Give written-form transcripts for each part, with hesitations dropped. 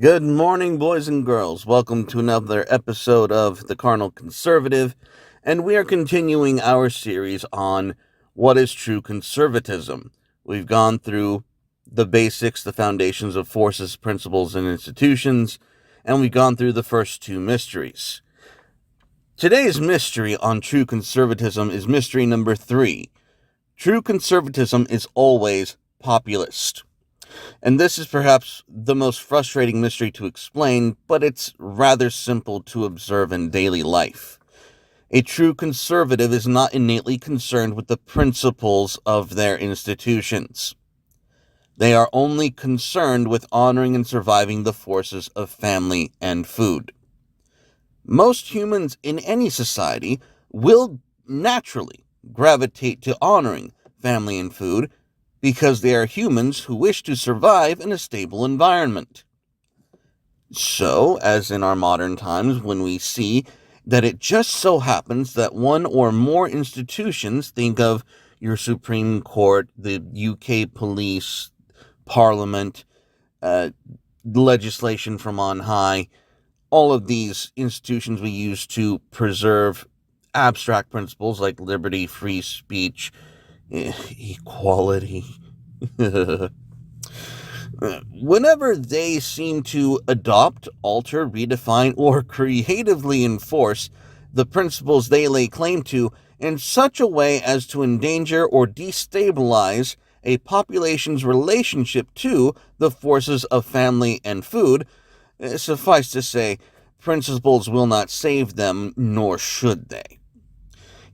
Good morning, boys and girls. Welcome to another episode of The Carnal Conservative, and we are continuing our series on what is true conservatism. We've gone through the basics, the foundations of forces, principles, and institutions, and we've gone through the first two mysteries. Today's mystery on true conservatism is mystery number 3. True conservatism is always populist. And this is perhaps the most frustrating mystery to explain, but it's rather simple to observe in daily life. A true conservative is not innately concerned with the principles of their institutions. They are only concerned with honoring and surviving the forces of family and food. Most humans in any society will naturally gravitate to honoring family and food because they are humans who wish to survive in a stable environment. So, as in our modern times, when we see that it just so happens that one or more institutions, think of your Supreme Court, the UK police, Parliament, legislation from on high, all of these institutions we use to preserve abstract principles like liberty, free speech, equality. Whenever they seem to adopt, alter, redefine, or creatively enforce the principles they lay claim to in such a way as to endanger or destabilize a population's relationship to the forces of family and food, suffice to say, principles will not save them, nor should they.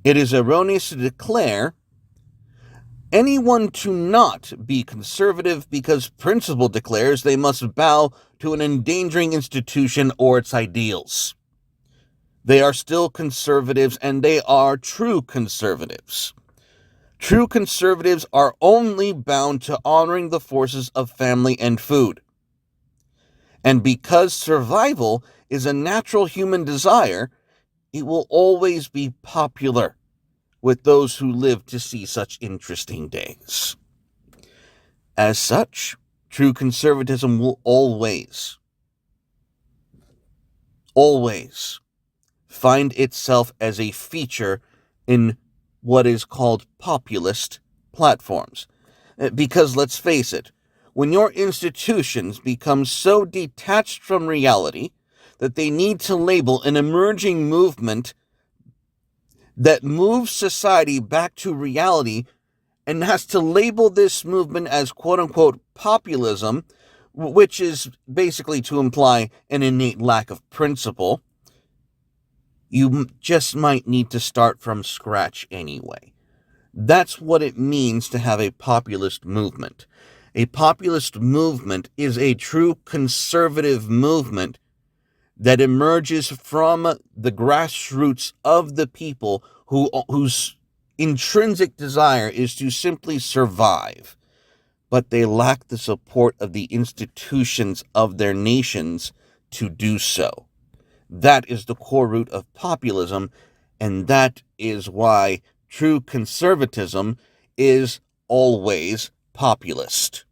It is erroneous to declare anyone to not be conservative because principle declares they must bow to an endangering institution or its ideals. They are still conservatives, and they are true conservatives. True conservatives are only bound to honoring the forces of family and food. And because survival is a natural human desire, it will always be popular with those who live to see such interesting days. As such, true conservatism will always find itself as a feature in what is called populist platforms. Because let's face it, when your institutions become so detached from reality that they need to label an emerging movement that moves society back to reality and has to label this movement as quote-unquote populism, which is basically to imply an innate lack of principle, you just might need to start from scratch anyway. That's what it means to have a populist movement. A populist movement is a true conservative movement that emerges from the grassroots of the people whose intrinsic desire is to simply survive, but they lack the support of the institutions of their nations to do so. That is the core root of populism, and that is why true conservatism is always populist.